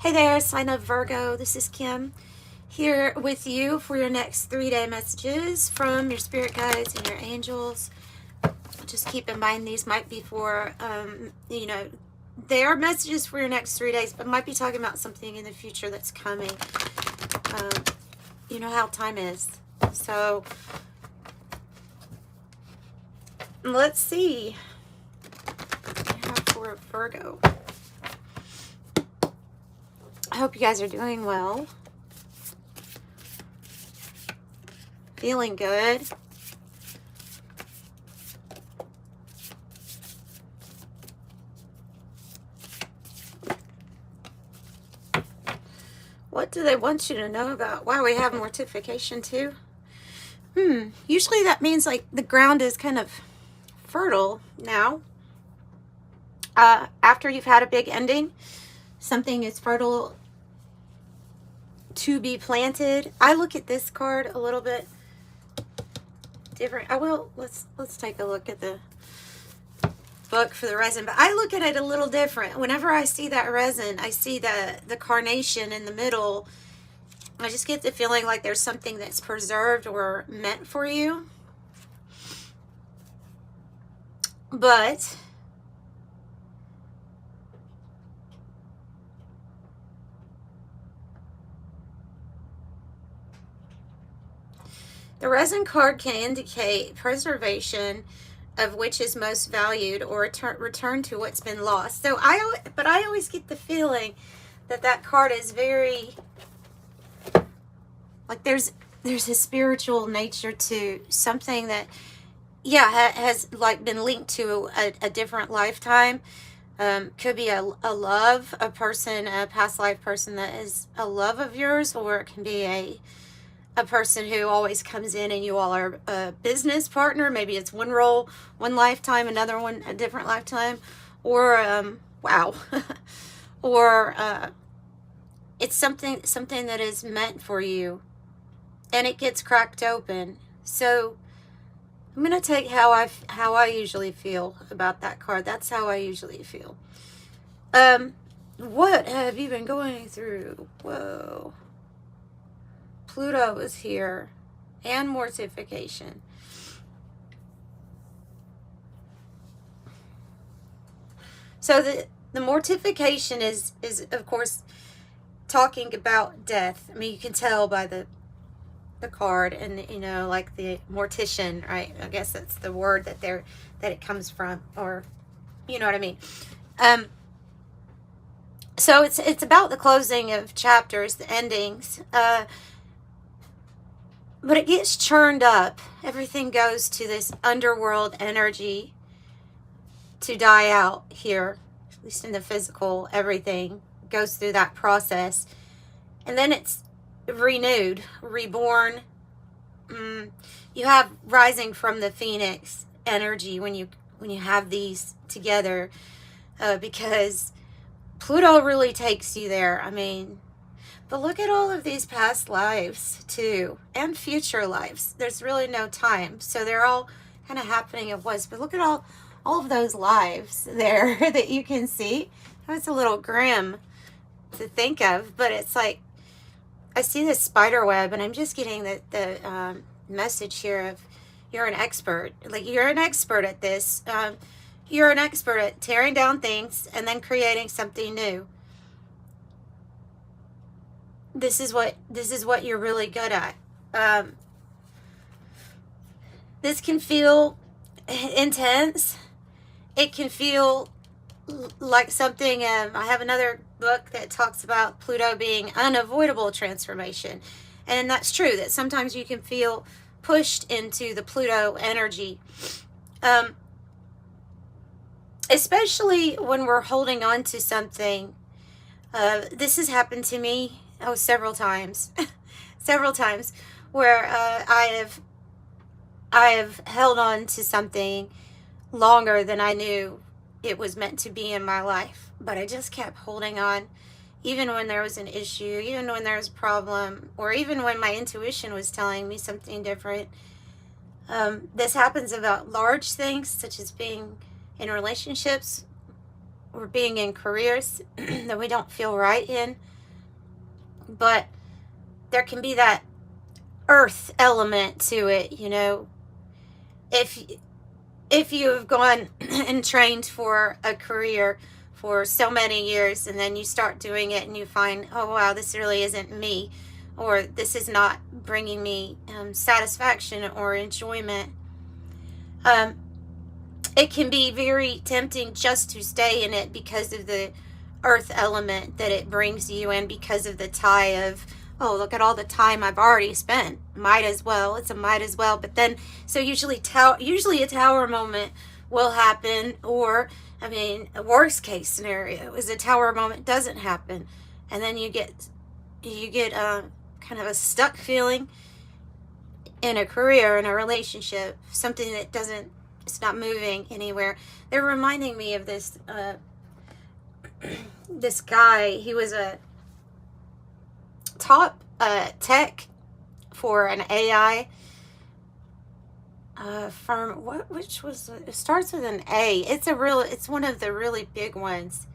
Hey there, sign of Virgo. This is Kim here with you for your next 3-day messages from your spirit guides and your angels. Just keep in mind these might be for, they are messages for your next 3 days, but might be talking about something in the future that's coming. You know how time is. So let's see. For Virgo. I hope you guys are doing well. Feeling good. What do they want you to know about? Wow, we have mortification too. Usually that means like the ground is kind of fertile now. After you've had a big ending, something is fertile to be planted. I look at this card a little bit different. Let's take a look at the book for the resin, but I look at it a little different. Whenever I see that resin, I see the carnation in the middle. I just get the feeling like there's something that's preserved or meant for you. But the resin card can indicate preservation of which is most valued or return to what's been lost. So I always get the feeling that that card is very, like there's a spiritual nature to something that, yeah, has like been linked to a different lifetime. Could be a love, a person, a past life person that is a love of yours, or it can be a person who always comes in and you all are a business partner. Maybe it's one role, one lifetime, another one, a different lifetime, or wow, or it's something that is meant for you, and it gets cracked open. So I'm gonna take how I usually feel about that card. That's how I usually feel. What have you been going through? Whoa. Pluto is here, and mortification. So the mortification is of course talking about death. I mean, you can tell by the card, and you know, like the mortician, right? I guess that's the word that it comes from, or you know what I mean. So it's about the closing of chapters, the endings. But it gets churned up. Everything goes to this underworld energy to die out here, at least in the physical. Everything goes through that process. And then it's renewed, reborn. You have rising from the phoenix energy when you have these together, because Pluto really takes you there. I mean, but look at all of these past lives too, and future lives. There's really no time, so they're all kind of happening at once. But look at all of those lives there that you can see. It's a little grim to think of, but it's like I see this spider web, and I'm just getting the message here of you're an expert. Like, you're an expert at this. You're an expert at tearing down things and then creating something new. This is what you're really good at. This can feel intense. It can feel like something. I have another book that talks about Pluto being unavoidable transformation, and that's true. That sometimes you can feel pushed into the Pluto energy, especially when we're holding on to something. This has happened to me. Several times, where I have held on to something longer than I knew it was meant to be in my life, but I just kept holding on, even when there was an issue, even when there was a problem, or even when my intuition was telling me something different. This happens about large things, such as being in relationships or being in careers that we don't feel right in. but there can be that earth element to it, you know. If you have gone and trained for a career for so many years, and then you start doing it and you find, oh wow, this really isn't me, or this is not bringing me satisfaction or enjoyment, it can be very tempting just to stay in it because of the earth element that it brings you, and because of the tie of, oh, look at all the time I've already spent. Might as well. It's a might as well. But then, so usually a tower moment will happen, or, I mean, a worst case scenario is a tower moment doesn't happen. And then you get kind of a stuck feeling in a career, in a relationship, something that it's not moving anywhere. They're reminding me of this, this guy. He was a top tech for an AI firm. Which was it? Starts with an A. It's one of the really big ones.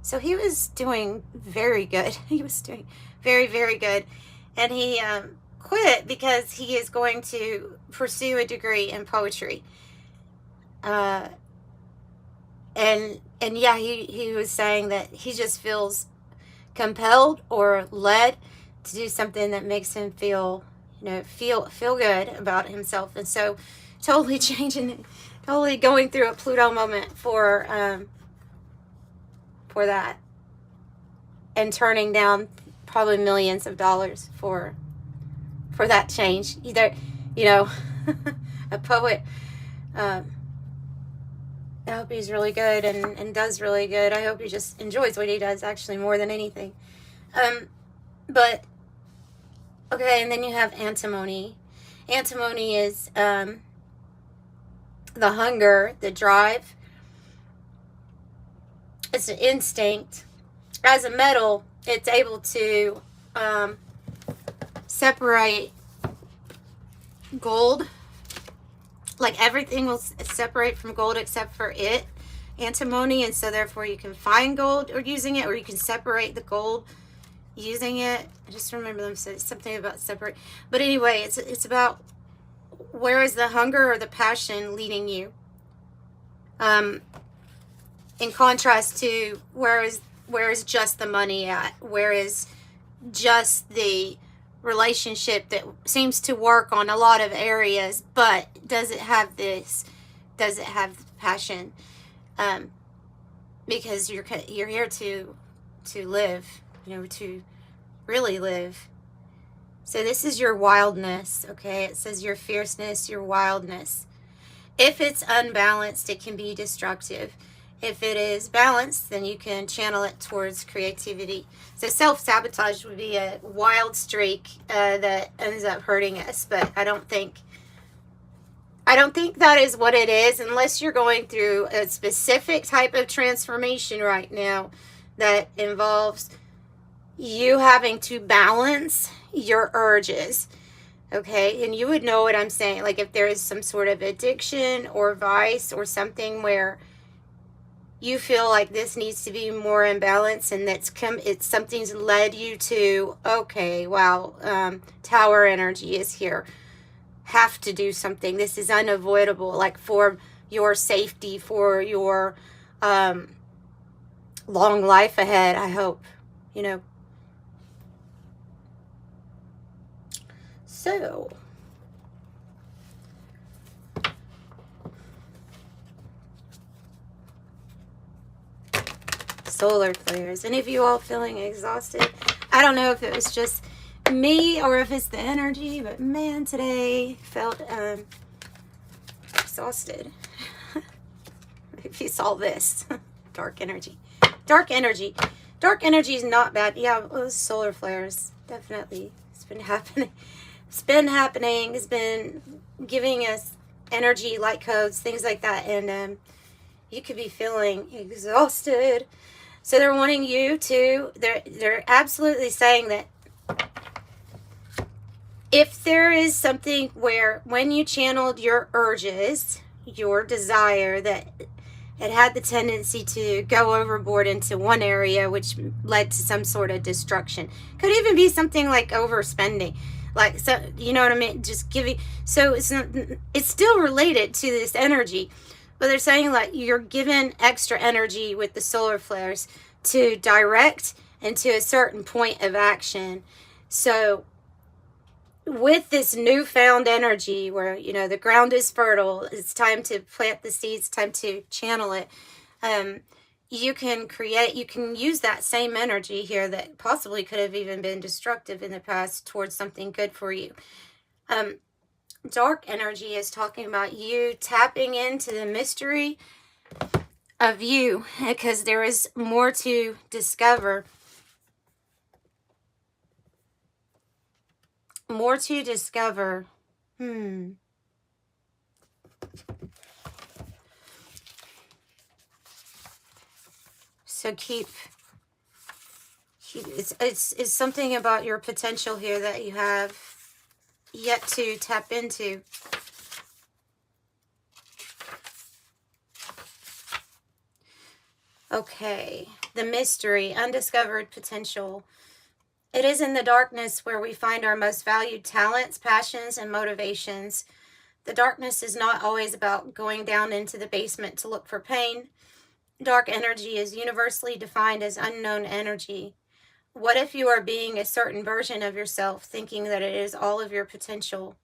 So he was doing very good. He was doing very, very good, and he quit because he is going to pursue a degree in poetry. And yeah, he was saying that he just feels compelled or led to do something that makes him feel, you know, feel good about himself. And so totally totally going through a Pluto moment for that, and turning down probably millions of dollars for that change. Either, you know, a poet, I hope he's really good and does really good. I hope he just enjoys what he does, actually, more than anything. But, okay, and then you have antimony. Antimony is the hunger, the drive. It's an instinct. As a metal, it's able to separate gold. Like, everything will separate from gold except for it, antimony, and so therefore you can find gold or using it, or you can separate the gold using it. I just remember them saying something about separate. But anyway, it's about where is the hunger or the passion leading you. In contrast to where is just the money at? Where is just the relationship that seems to work on a lot of areas, but does it have passion? Because you're here to live, you know, to really live. So this is your wildness, okay? It says your fierceness, your wildness. If it's unbalanced, it can be destructive. If it is balanced, then you can channel it towards creativity. So self-sabotage would be a wild streak that ends up hurting us. But I don't think that is what it is, unless you're going through a specific type of transformation right now that involves you having to balance your urges. Okay, and you would know what I'm saying. Like, if there is some sort of addiction or vice or something where you feel like this needs to be more in balance, and it's something's led you to, okay, wow, tower energy is here. Have to do something. This is unavoidable, like for your safety, for your long life ahead, I hope, you know. So, solar flares. Any of you all feeling exhausted? I don't know if it was just me or if it's the energy, but man, today felt exhausted. If you saw this, dark energy is not bad. Yeah, those solar flares, definitely. It's been happening. It's been giving us energy, light codes, things like that, and you could be feeling exhausted. So they're wanting you to, they're absolutely saying that if there is something where when you channeled your urges, your desire, that it had the tendency to go overboard into one area, which led to some sort of destruction. Could even be something like overspending, like, so, you know what I mean, just giving. So it's still related to this energy, but they're saying like you're given extra energy with the solar flares to direct into a certain point of action. So with this newfound energy where, you know, the ground is fertile, it's time to plant the seeds, time to channel it, you can use that same energy here that possibly could have even been destructive in the past towards something good for you. Dark energy is talking about you tapping into the mystery of you, because there is more to discover. More to discover. So it's something about your potential here that you have yet to tap into. Okay, the mystery, undiscovered potential. It is in the darkness where we find our most valued talents, passions, and motivations. The darkness is not always about going down into the basement to look for pain. Dark energy is universally defined as unknown energy. What if you are being a certain version of yourself, thinking that it is all of your potential?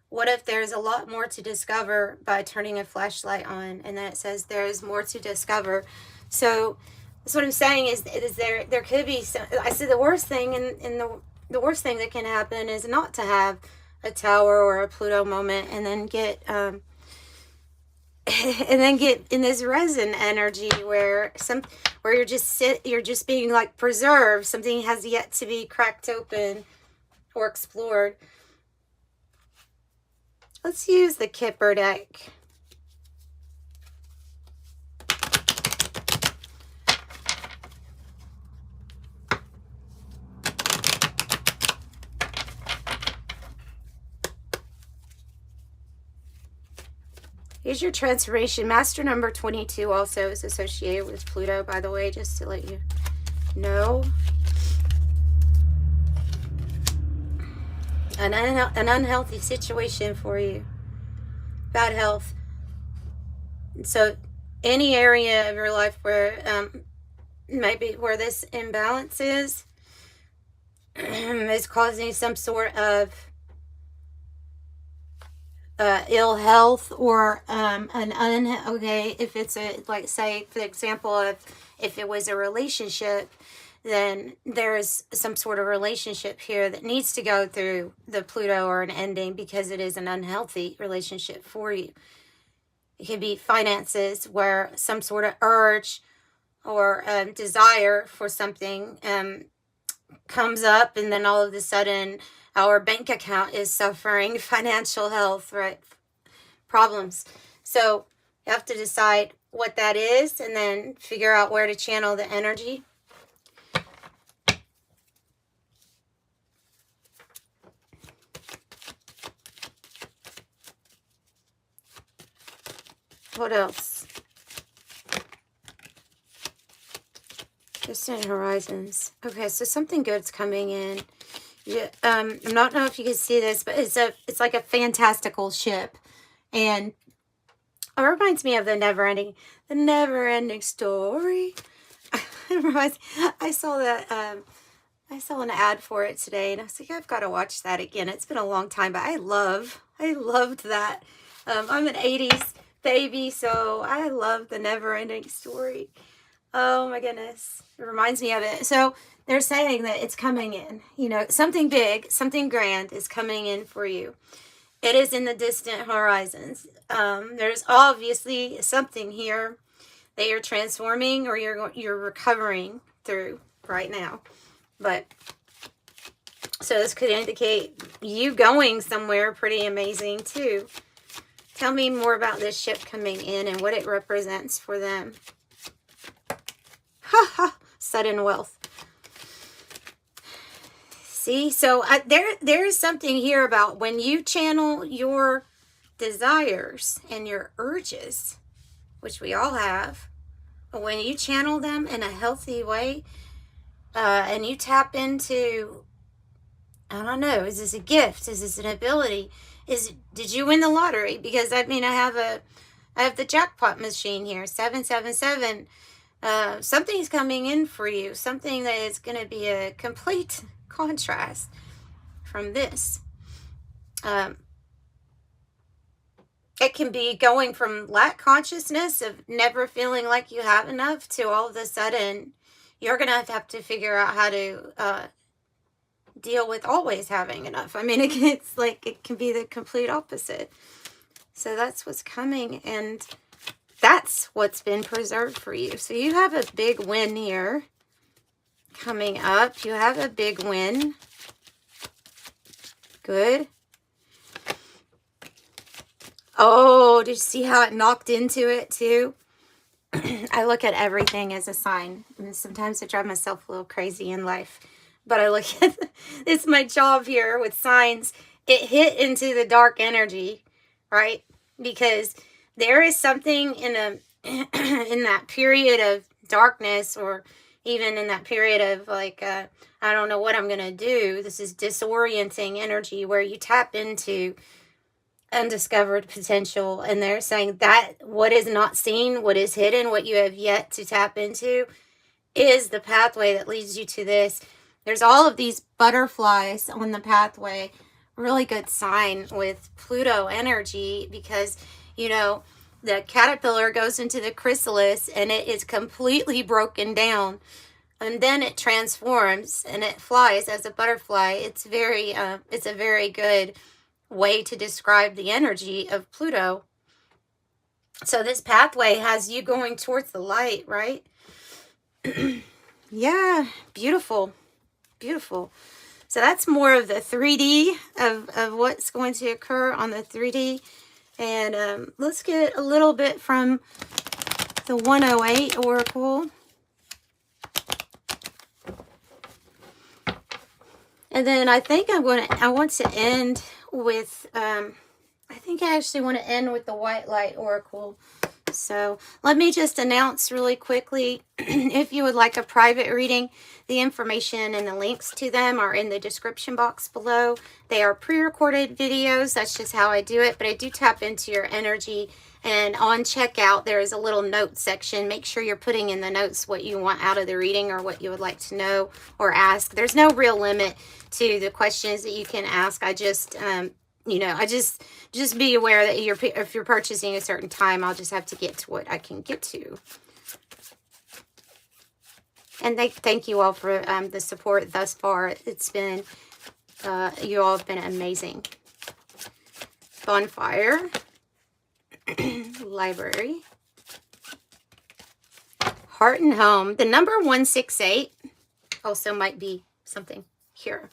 What if there's a lot more to discover by turning a flashlight on? And then it says there is more to discover. So that's what I'm saying is there could be some. I said the worst thing, and the worst thing that can happen is not to have a Tower or a Pluto moment, and then get in this resin energy where you're just being like preserved. Something has yet to be cracked open or explored. Let's use the Kipper deck. Here's your transformation. Master number 22 also is associated with Pluto, by the way, just to let you know. An unhealthy situation for you. Bad health. So any area of your life where maybe where this imbalance is causing some sort of ill health, or okay, if it's like, say for example, if it was a relationship, then there's some sort of relationship here that needs to go through the Pluto or an ending, because it is an unhealthy relationship for you. It could be finances, where some sort of urge or desire for something comes up, and then all of a sudden our bank account is suffering financial health, right, problems. So you have to decide what that is, and then figure out where to channel the energy. What else? Distant horizons. Okay, so something good's coming in. Yeah, I don't know if you can see this, but it's like a fantastical ship, and it reminds me of the never ending story. I saw that. I saw an ad for it today, and I was like, I've got to watch that again. It's been a long time, but I loved that. I'm an 80s baby, so I love the never ending story. Oh my goodness, it reminds me of it. So they're saying that it's coming in, you know, something big, something grand is coming in for you. It is in the distant horizons. There's obviously something here that you're transforming, or you're recovering through right now. But so this could indicate you going somewhere pretty amazing too. Tell me more about this ship coming in and what it represents for them. Ha ha! Sudden wealth. See, so there is something here about when you channel your desires and your urges, which we all have, when you channel them in a healthy way, and you tap into, I don't know, is this a gift? Is this an ability? Did you win the lottery? Because I mean, I have the jackpot machine here, 777. Something's coming in for you, something that is going to be a complete contrast from this. It can be going from lack consciousness of never feeling like you have enough to all of a sudden you're going to have to figure out how to deal with always having enough. I mean, it's like it can be the complete opposite. So that's what's coming, and that's what's been preserved for you. So you have a big win here coming up. You have a big win. Good. Oh, did you see how it knocked into it too? I look at everything as a sign. And sometimes I drive myself a little crazy in life. But I look at, it's my job here with signs. It hit into the dark energy, right? Because there is something in in that period of darkness, or even in that period of like, I don't know what I'm going to do. This is disorienting energy where you tap into undiscovered potential, and they're saying that what is not seen, what is hidden, what you have yet to tap into is the pathway that leads you to this. There's all of these butterflies on the pathway. Really good sign with Pluto energy, because you know the caterpillar goes into the chrysalis and it is completely broken down, and then it transforms and it flies as a butterfly. It's a very good way to describe the energy of Pluto. So this pathway has you going towards the light, right? Yeah, beautiful, beautiful. So that's more of the 3D of what's going to occur on the 3D. And let's get a little bit from the 108 Oracle. And then I think I want to end with, I think I actually want to end with the White Light Oracle. So let me just announce really quickly, if you would like a private reading, the information and the links to them are in the description box below. They are pre-recorded videos. That's just how I do it, but I do tap into your energy. And on checkout, there is a little note section. Make sure you're putting in the notes what you want out of the reading or what you would like to know or ask. There's no real limit to the questions that you can ask. I just, you know, just be aware that if you're purchasing a certain time, I'll just have to get to what I can get to. And thank you all for the support thus far. It's been, you all have been amazing. Bonfire. Library. Heart and Home. The number 168 also might be something here.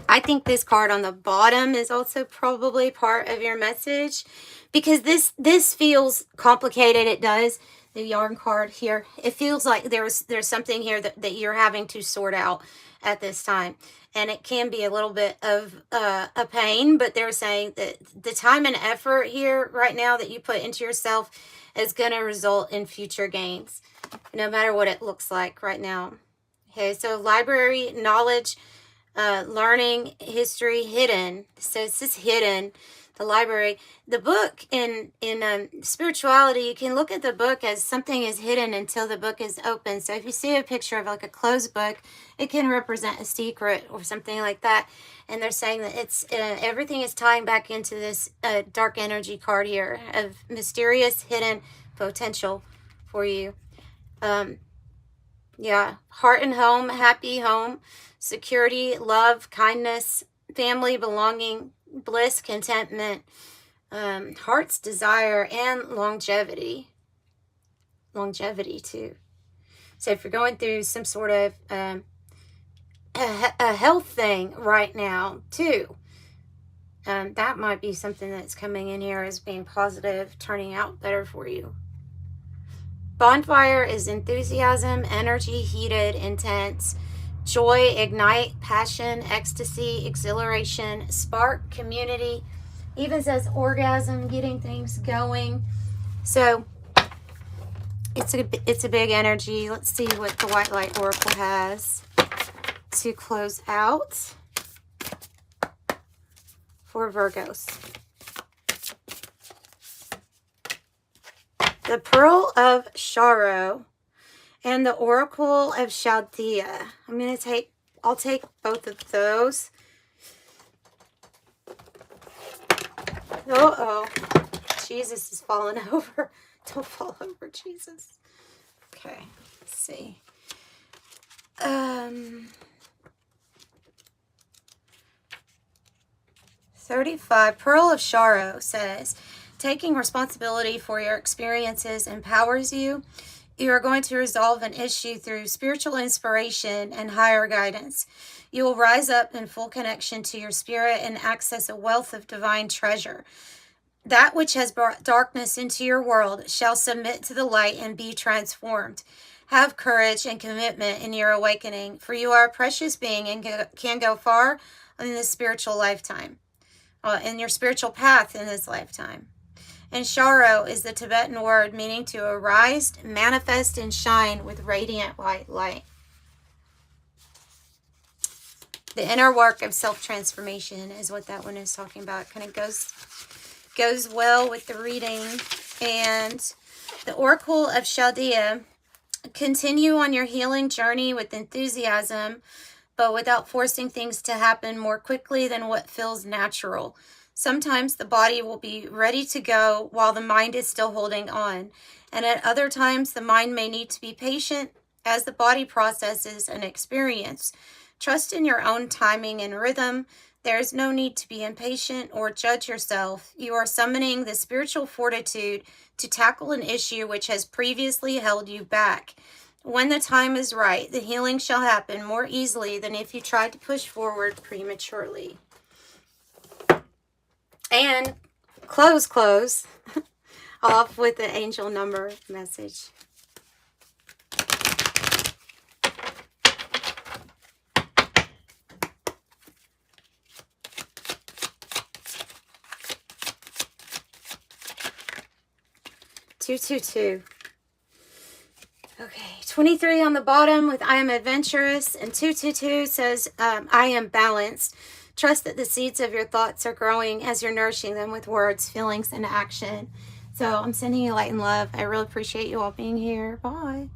I think this card on the bottom is also probably part of your message, because this feels complicated. It does. The yarn card here. It feels like there's something here that you're having to sort out at this time. And it can be a little bit of a pain, but they're saying that the time and effort here right now that you put into yourself is going to result in future gains, no matter what it looks like right now. Okay, so library, knowledge, learning, history, hidden. So this is hidden, the library. The book in spirituality, you can look at the book as something is hidden until the book is open. So if you see a picture of like a closed book, it can represent a secret or something like that. And they're saying that it's everything is tying back into this dark energy card here of mysterious hidden potential for you. Yeah, heart and home, happy home, security, love, kindness, family, belonging, bliss, contentment, heart's desire, and longevity. Longevity too. So if you're going through some sort of a health thing right now too, that might be something that's coming in here as being positive, turning out better for you. Bonfire is enthusiasm, energy, heated, intense, joy, ignite, passion, ecstasy, exhilaration, spark, community. Even says orgasm, getting things going. So it's a big energy. Let's see what the White Light Oracle has to close out for Virgos. The Pearl of Sorrow and the Oracle of Chaldea. I'll take both of those. Uh-oh. Jesus is falling over. Don't fall over, Jesus. Okay, let's see. 35. Pearl of Sorrow says, taking responsibility for your experiences empowers you. You are going to resolve an issue through spiritual inspiration and higher guidance. You will rise up in full connection to your spirit and access a wealth of divine treasure. That which has brought darkness into your world shall submit to the light and be transformed. Have courage and commitment in your awakening, for you are a precious being and can go far in this spiritual lifetime, in your spiritual path in this lifetime. And Sharo is the Tibetan word meaning to arise, manifest, and shine with radiant white light. The inner work of self-transformation is what that one is talking about. It kind of goes well with the reading. And the Oracle of Chaldea, continue on your healing journey with enthusiasm, but without forcing things to happen more quickly than what feels natural. Sometimes the body will be ready to go while the mind is still holding on. And at other times, the mind may need to be patient as the body processes an experience. Trust in your own timing and rhythm. There is no need to be impatient or judge yourself. You are summoning the spiritual fortitude to tackle an issue which has previously held you back. When the time is right, the healing shall happen more easily than if you tried to push forward prematurely. And close off with the angel number message. Two. Okay, 23 on the bottom with I am adventurous, and 222 says I am balanced. Trust that the seeds of your thoughts are growing as you're nourishing them with words, feelings, and action. So I'm sending you light and love. I really appreciate you all being here. Bye.